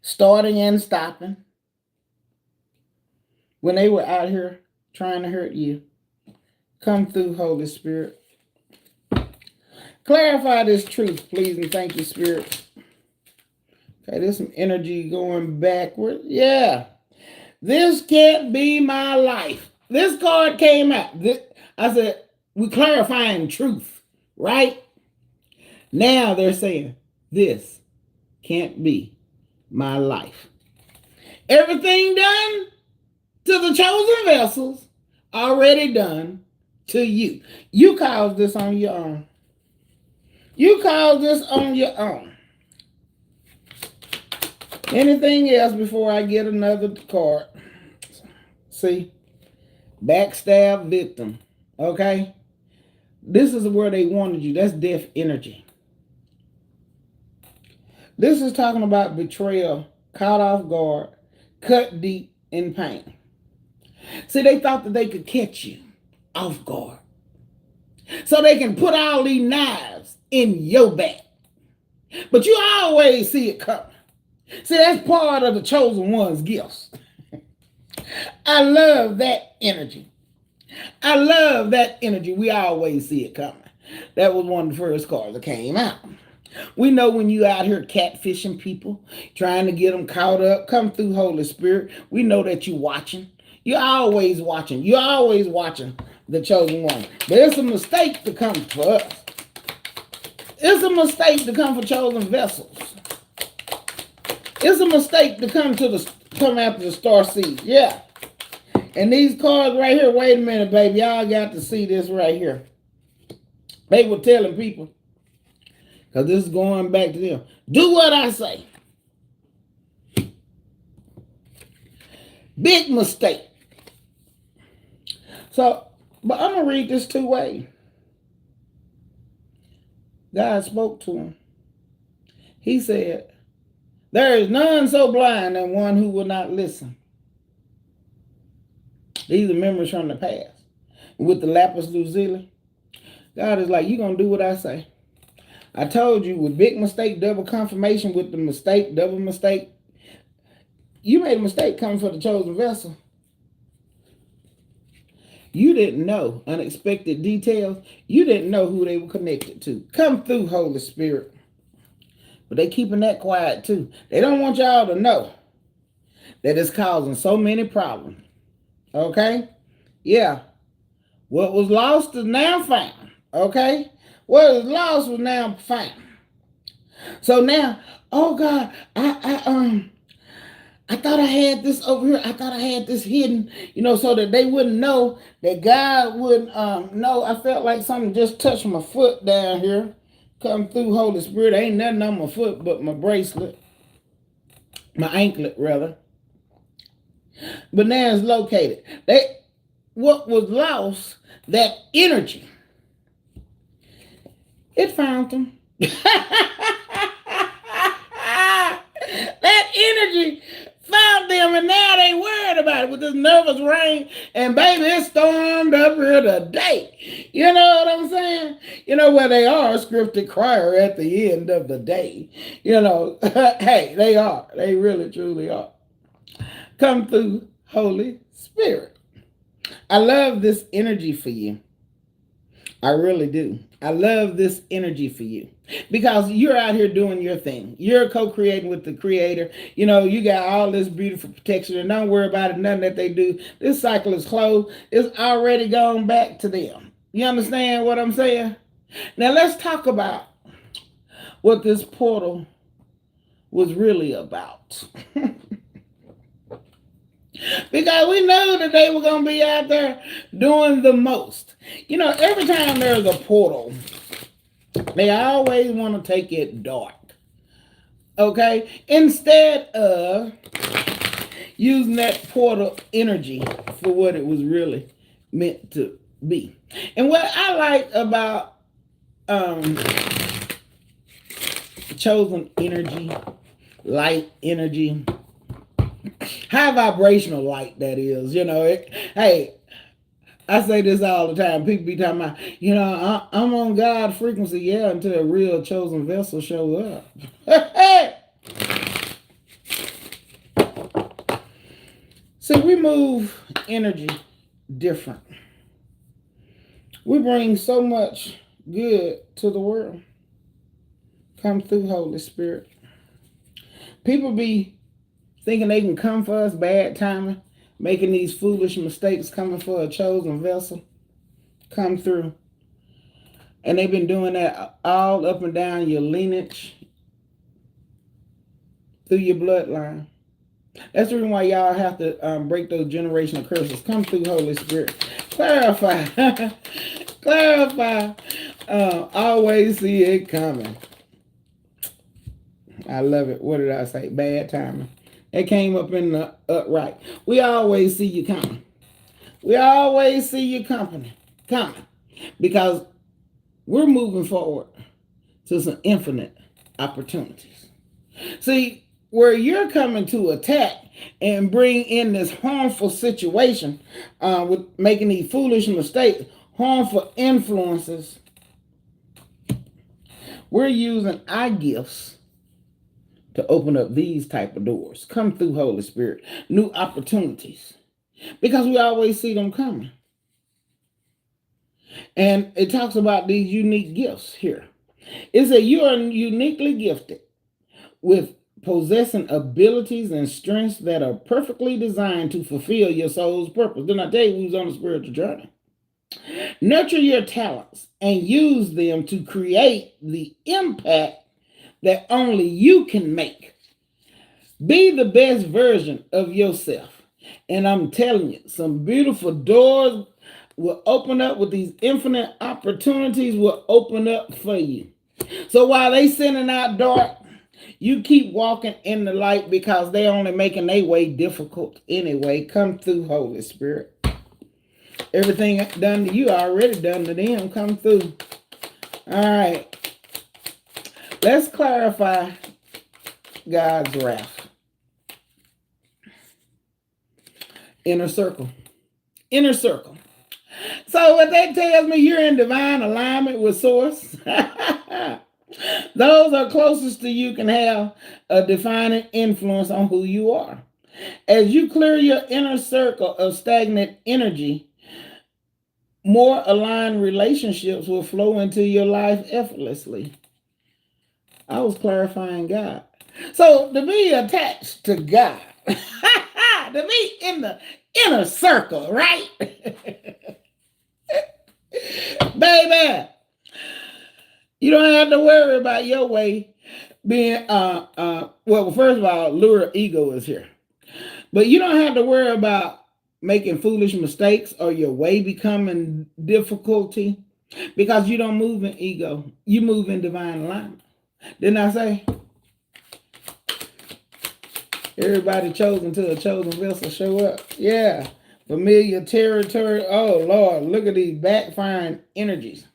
Starting and stopping. When they were out here trying to hurt you. Come through, Holy Spirit. Clarify this truth, please, and thank you, Spirit. Okay, there's some energy going backward. Yeah. This can't be my life. This card came out. I said, we're clarifying truth, right? Now they're saying, this can't be my life. Everything done to the chosen vessels, already done to you. You caused this on your own. You caused this on your own. Anything else before I get another card? See? Backstab victim. Okay? This is where they wanted you. That's death energy. This is talking about betrayal, caught off guard, cut deep in pain. See, they thought that they could catch you off guard. So they can put all these knives in your back. But you always see it coming. See, that's part of the chosen one's gifts. I love that energy. I love that energy. We always see it coming. That was one of the first cards that came out. We know when you out here catfishing people, trying to get them caught up, come through Holy Spirit. We know that you watching. You're always watching. You're always watching the chosen one. But it's a mistake to come for us. It's a mistake to come for chosen vessels. It's a mistake to come after the star seed. Yeah. And these cards right here, wait a minute, baby. Y'all got to see this right here. They were telling people, because this is going back to them, do what I say. Big mistake. So, but I'm going to read this two ways. God spoke to him. He said, there is none so blind than one who will not listen. These are memories from the past. With the lapis lazuli, God is like, you're going to do what I say. I told you, with big mistake, double confirmation. With the mistake, double mistake. You made a mistake coming for the chosen vessel. You didn't know unexpected details. You didn't know who they were connected to. Come through, Holy Spirit. But they keeping that quiet too. They don't want y'all to know that it's causing so many problems. Okay? Yeah. What was lost is now found. Okay? What was lost was now found. So now, oh God, I thought I had this over here. I thought I had this hidden, so that they wouldn't know, that God wouldn't know. I felt like something just touched my foot down here. Come through, Holy Spirit. Ain't nothing on my foot but my bracelet. My anklet, rather. But now it's located. What was lost, that energy, it found them. That energy found them, and now they worried about it with this nervous rain. And baby, it stormed up here today. You know what I'm saying? You know where they are, a scripted crier at the end of the day. Hey, they are. They really, truly are. Come through, Holy Spirit. I love this energy for you. I really do. I love this energy for you. Because you're out here doing your thing. You're co-creating with the Creator. You got all this beautiful protection. And don't worry about it, nothing that they do. This cycle is closed. It's already gone back to them. You understand what I'm saying? Now let's talk about what this portal was really about. Because we know that they were going to be out there doing the most. Every time there's a portal, they always want to take it dark. Okay? Instead of using that portal energy for what it was really meant to be. And what I like about chosen energy, light energy, high vibrational light, that is, hey, I say this all the time. People be talking about, I'm on God's frequency, yeah, until a real chosen vessel show up. See, we move energy different. We bring so much good to the world. Come through, Holy Spirit. People be thinking they can come for us, bad timing, making these foolish mistakes, coming for a chosen vessel. Come through. And they've been doing that all up and down your lineage, through your bloodline. That's the reason why y'all have to break those generational curses. Come through, Holy Spirit. Clarify. Clarify. Always see it coming. I love it. What did I say? Bad timing. It came up in the upright. We always see you coming. We always see you coming. Because we're moving forward to some infinite opportunities. See, where you're coming to attack and bring in this harmful situation with making these foolish mistakes, harmful influences, we're using our gifts to open up these type of doors. Come through, Holy Spirit. New opportunities. Because we always see them coming. And it talks about these unique gifts here. It says you are uniquely gifted with possessing abilities and strengths that are perfectly designed to fulfill your soul's purpose. Didn't I tell you we was on a spiritual journey? Nurture your talents and use them to create the impact that only you can make. Be the best version of yourself. And I'm telling you, some beautiful doors will open up with these infinite opportunities will open up for you. So while they sending out dark, you keep walking in the light because they only making their way difficult anyway. Come through, Holy Spirit. Everything done to you already done to them. Come through. All right. Let's clarify God's wrath. Inner circle. Inner circle. So what that tells me, you're in divine alignment with Source. Those are closest to you can have a defining influence on who you are. As you clear your inner circle of stagnant energy, more aligned relationships will flow into your life effortlessly. I was clarifying God. So to be attached to God, to be in the inner circle, right? Baby, you don't have to worry about your way being, well, first of all, lure ego is here. But you don't have to worry about making foolish mistakes or your way becoming difficulty because you don't move in ego. You move in divine alignment. Didn't I say? Everybody chosen to a chosen vessel show up. Yeah. Familiar territory. Oh, Lord, look at these backfiring energies.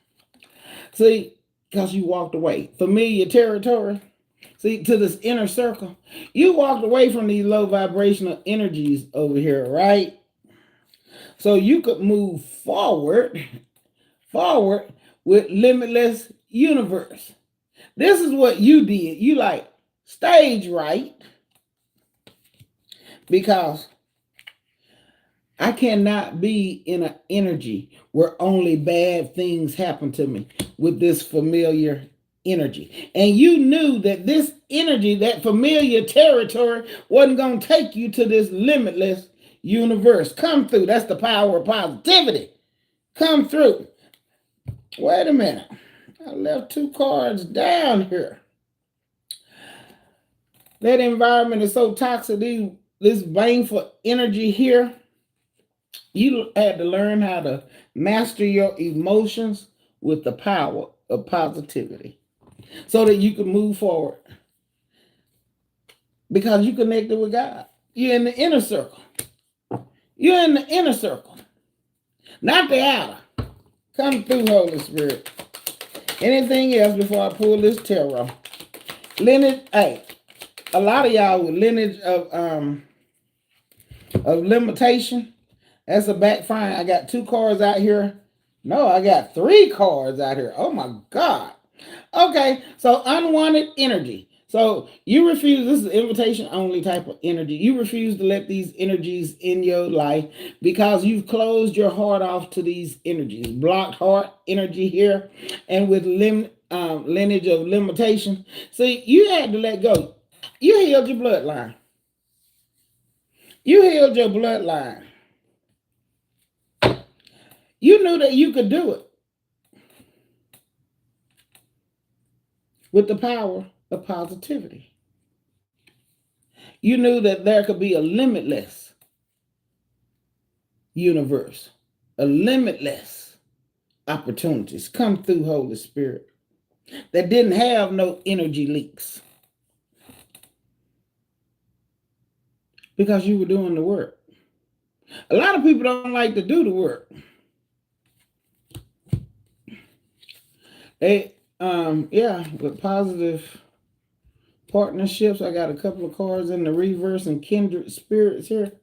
See, because you walked away. Familiar territory. See, to this inner circle. You walked away from these low vibrational energies over here, right? So you could move forward with limitless universe. This is what you did. You like stage right because I cannot be in an energy where only bad things happen to me with this familiar energy. And you knew that this energy, that familiar territory, wasn't going to take you to this limitless universe. Come through. That's the power of positivity. Come through. Wait a minute. I left 2 cards down here. That environment is so toxic. This baneful energy here. You had to learn how to master your emotions with the power of positivity so that you can move forward. Because you connected with God. You're in the inner circle. You're in the inner circle. Not the outer. Come through, Holy Spirit. Anything else before I pull this tarot? Lineage, hey, a lot of y'all with lineage of limitation. That's a backfire. I got 2 cards out here. No, I got 3 cards out here. Oh my God. Okay, so unwanted energy. So you refuse, this is invitation only type of energy. You refuse to let these energies in your life because you've closed your heart off to these energies. Blocked heart energy here. And with lineage of limitation. See, you had to let go. You healed your bloodline. You healed your bloodline. You knew that you could do it with the power of positivity. You knew that there could be a limitless universe, a limitless opportunities come through, Holy Spirit, that didn't have no energy leaks because you were doing the work. A lot of people don't like to do the work. Yeah, with positive partnerships. I got a couple of cards in the reverse and kindred spirits here.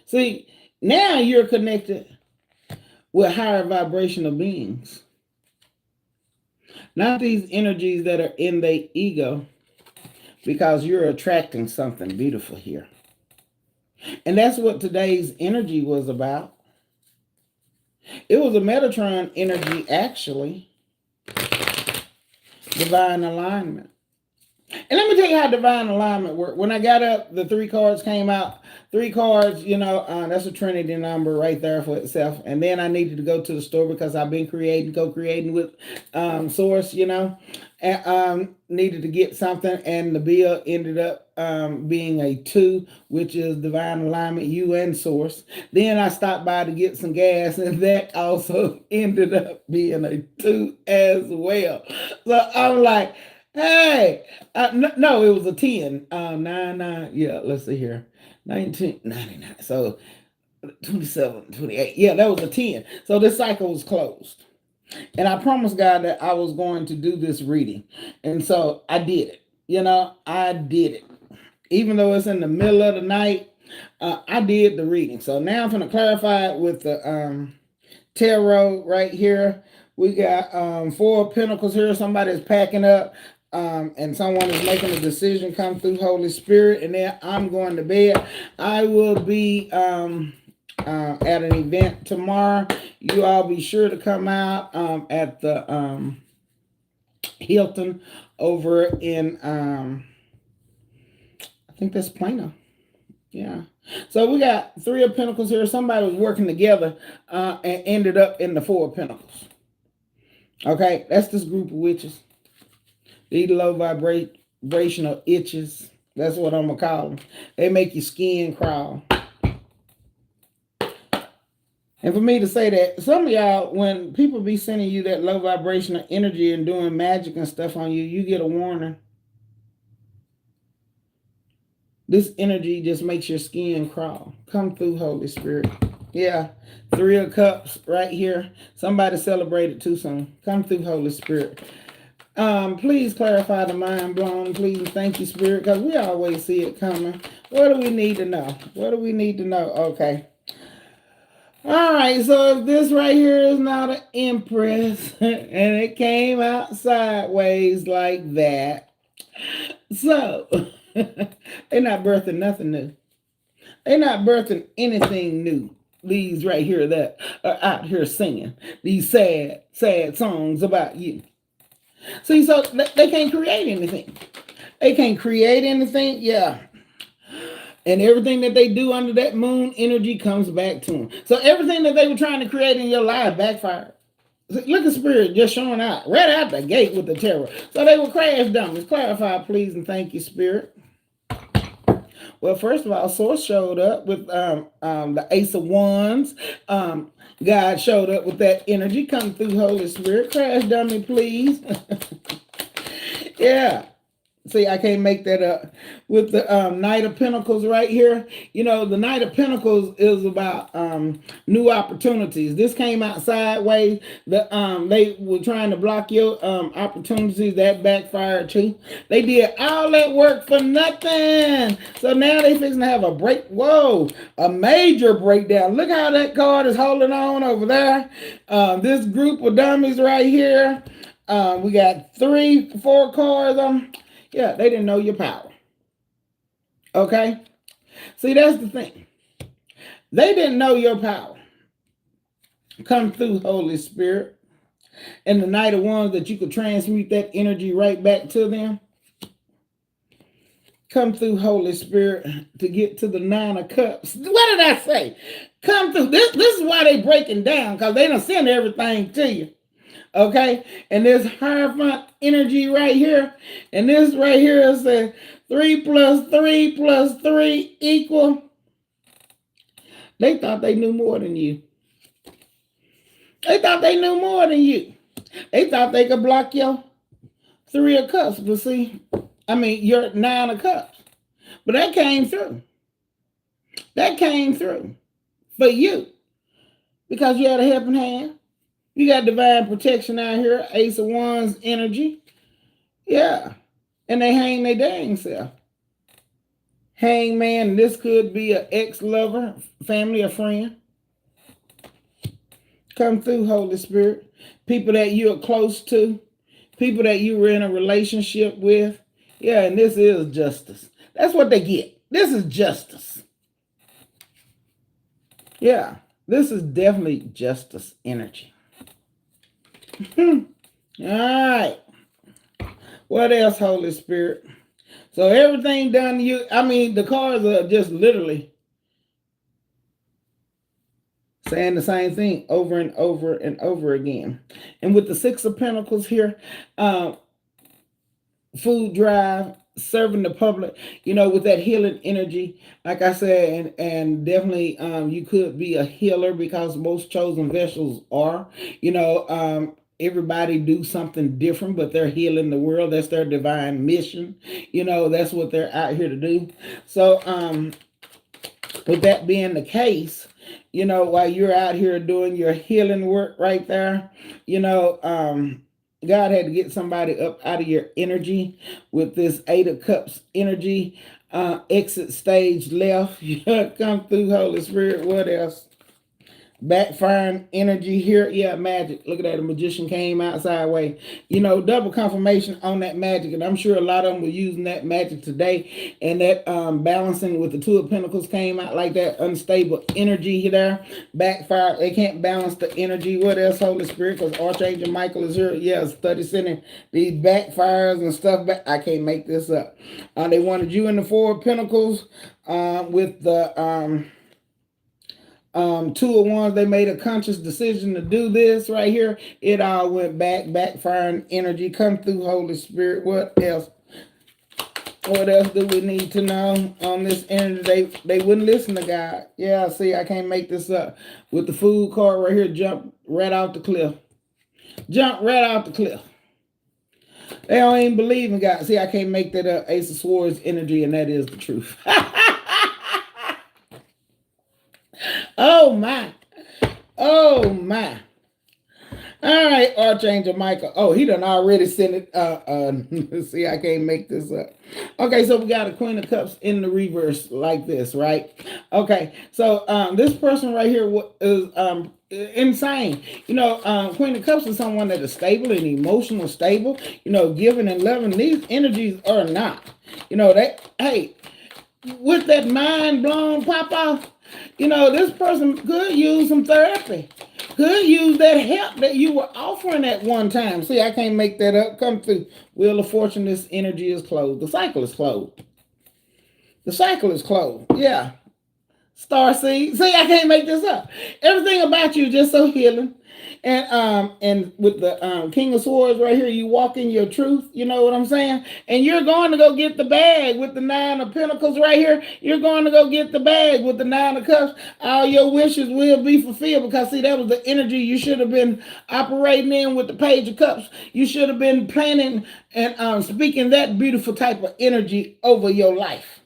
See, now you're connected with higher vibrational beings. Not these energies that are in the ego, because you're attracting something beautiful here. And that's what today's energy was about. It was a Metatron energy, actually. Divine alignment. And let me tell you how divine alignment worked. When I got up, the three cards came out. Three cards, that's a Trinity number right there for itself. And then I needed to go to the store because I've been co-creating with Source, and needed to get something. And the bill ended up being a 2, which is divine alignment, you and Source. Then I stopped by to get some gas, and that also ended up being a 2 as well. So I'm like, hey, no, it was a 10. 9. Yeah, let's see here. 1999. So 27, 28. Yeah, that was a 10. So this cycle was closed. And I promised God that I was going to do this reading. And so I did it. I did it. Even though it's in the middle of the night, I did the reading. So now I'm going to clarify it with the tarot right here. We got 4 of Pentacles here. Somebody's packing up. And someone is making a decision. Come through, Holy Spirit. And then I'm going to bed. I will be at an event tomorrow. You all be sure to come out at the Hilton over in I think that's Plano. Yeah. So we got 3 of Pentacles here. Somebody was working together and ended up in the 4 of Pentacles. Okay, that's this group of witches. These low vibrational itches. That's what I'm going to call them. They make your skin crawl. And for me to say that, some of y'all, when people be sending you that low vibrational energy and doing magic and stuff on you, you get a warning. This energy just makes your skin crawl. Come through, Holy Spirit. Yeah, 3 of Cups right here. Somebody celebrated too soon. Come through, Holy Spirit. Please clarify the mind blown, please. Thank you, Spirit, because we always see it coming. What do we need to know? What do we need to know? Okay. All right, so if this right here is not an Empress and it came out sideways like that, so they're not birthing nothing new. They're not birthing anything new. These right here that are out here singing these sad, sad songs about you. See, so they can't create anything. They can't create anything. Yeah. And everything that they do under that moon energy comes back to them. So everything that they were trying to create in your life backfired. Look at Spirit just showing out right out the gate with the terror. So they were crash dummies. Clarify, please, and thank you, Spirit. Well, first of all, Source showed up with the Ace of Wands. God showed up with that energy. Come through, Holy Spirit. Crash dummy, please. Yeah. See, I can't make that up. With the Knight of Pentacles right here, the Knight of Pentacles is about new opportunities. This came out sideways. They were trying to block your opportunities. That backfired too. They did all that work for nothing. So now they fixing to have a major breakdown. Look how that card is holding on over there. This group of dummies right here. We got 4 cards on. Yeah, they didn't know your power. Okay? See, that's the thing. They didn't know your power. Come through, Holy Spirit. And the Knight of Wands, that you could transmute that energy right back to them. Come through, Holy Spirit, to get to the 9 of Cups. What did I say? Come through. This is why they breaking down, because they don't send everything to you. Okay, and this Hierophant energy right here, and this right here is a 3 + 3 + 3 equal. They thought they knew more than you. They thought they knew more than you. They thought they could block your 3 of Cups, but your 9 of Cups. But that came through. That came through for you because you had a helping hand. You got divine protection out here. Ace of Wands energy. Yeah. And they hang their dang self. Hangman, this could be an ex-lover, family, or friend. Come through, Holy Spirit. People that you are close to. People that you were in a relationship with. Yeah, and this is justice. That's what they get. This is justice. Yeah, this is definitely justice energy. All right. What else, Holy Spirit? So everything done to you, I mean, the cards are just literally saying the same thing over and over and over again. And with the Six of Pentacles here, food drive, serving the public, with that healing energy, like I said, and definitely you could be a healer because most chosen vessels are, everybody do something different, but they're healing the world. That's their divine mission. That's what they're out here to do. So with that being the case, while you're out here doing your healing work right there, God had to get somebody up out of your energy with this Eight of Cups energy. Exit stage left. Come through, Holy Spirit. What else? Backfiring energy here. Yeah, magic. Look at that. The magician came out sideways. Double confirmation on that magic. And I'm sure a lot of them were using that magic today. And that balancing with the Two of Pentacles came out like that unstable energy there. Backfire. They can't balance the energy. What else, Holy Spirit? Because Archangel Michael is here. Yeah, study sending these backfires and stuff back. I can't make this up. They wanted you in the Four of Pentacles with the... Two of Wands, they made a conscious decision to do this right here. It all went backfiring energy. Come through, Holy Spirit. What else? What else do we need to know on this energy? They wouldn't listen to God. Yeah, see, I can't make this up. With the food card right here, jump right off the cliff. Jump right off the cliff. They don't even believe in God. See, I can't make that up. Ace of Swords energy, and that is the truth. Oh, my. Oh, my. All right, Archangel Michael. Oh, he done already sent it. See, I can't make this up. Okay, so we got a Queen of Cups in the reverse like this, right? Okay, so this person right here is insane. Queen of Cups is someone that is stable and emotional stable, giving and loving. These energies are not. Hey, with that mind blown pop off, this person could use some therapy. Could use that help that you were offering at one time. See, I can't make that up. Come through. Wheel of Fortune, this energy is closed. The cycle is closed. The cycle is closed. Yeah. Starseed. See, I can't make this up. Everything about you is just so healing. And with the King of Swords right here, you walk in your truth. You know what I'm saying? And you're going to go get the bag with the Nine of Pentacles right here. You're going to go get the bag with the Nine of Cups. All your wishes will be fulfilled because, see, that was the energy you should have been operating in with the Page of Cups. You should have been planning and speaking that beautiful type of energy over your life.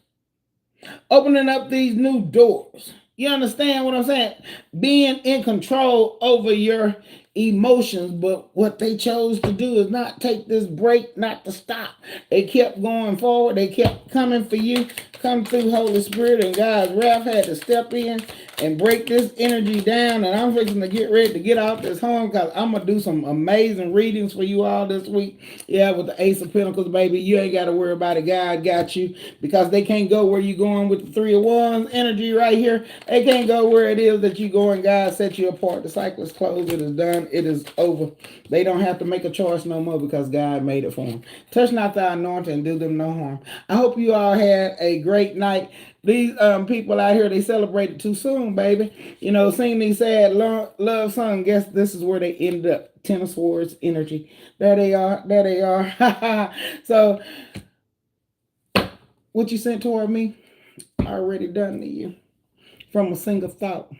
Opening up these new doors. You understand what I'm saying? Being in control over your emotions, but what they chose to do is not take this break, not to stop. They kept going forward. They kept coming for you. Come through, Holy Spirit, and God's wrath had to step in and break this energy down. And I'm fixing to get ready to get off this home because I'm going to do some amazing readings for you all this week. Yeah, with the Ace of Pentacles, baby. You ain't got to worry about it. God got you because they can't go where you're going with the Three of Wands energy right here. They can't go where it is that you're going. God set you apart. The cycle is closed. It is done. It is over. They don't have to make a choice no more because God made it for them. Touch not thy anointing and do them no harm. I hope you all had a great night. These people out here, they celebrated too soon, baby. Singing these sad love songs. Guess this is where they ended up. Ten of Swords energy. There they are. There they are. So, what you sent toward me, already done to you. From a single thought.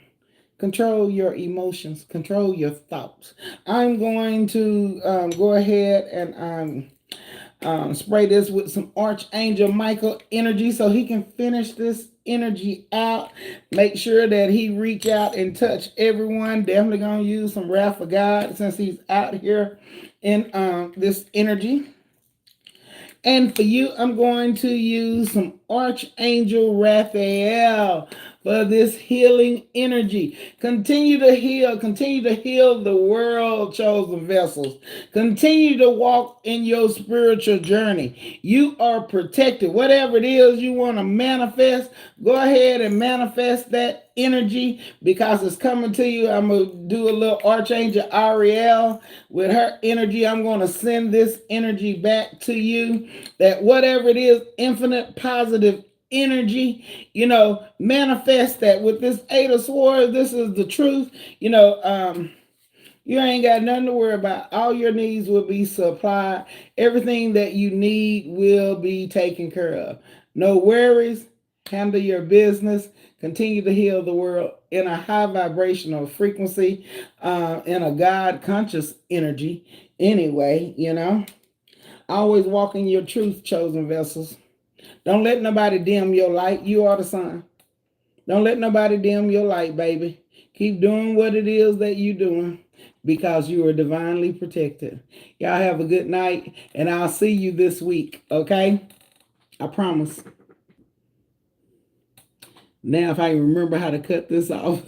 Control your emotions. Control your thoughts. I'm going to go ahead and spray this with some Archangel Michael energy so he can finish this energy out. Make sure that he reach out and touch everyone. Definitely gonna use some wrath of God since he's out here in this energy. And for you, I'm going to use some Archangel Raphael for this healing energy. Continue to heal the world, chosen vessels. Continue to walk in your spiritual journey. You are protected. Whatever it is you want to manifest, go ahead and manifest that energy because it's coming to you. I'm going to do a little Archangel Ariel with her energy. I'm going to send this energy back to you, that whatever it is, infinite positive energy, manifest that with this Eight of Swords. This is the truth. You ain't got nothing to worry about. All your needs will be supplied. Everything that you need will be taken care of. No worries. Handle your business. Continue to heal the world in a high vibrational frequency, in a God conscious energy. Anyway, always walk in your truth, chosen vessels. Don't let nobody dim your light. You are the sun. Don't let nobody dim your light, baby. Keep doing what it is that you're doing because you are divinely protected. Y'all have a good night, and I'll see you this week, okay? I promise. Now, if I can remember how to cut this off.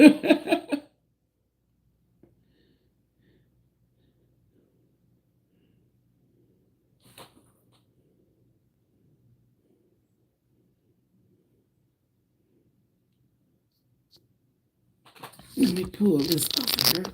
Let me pull this over here.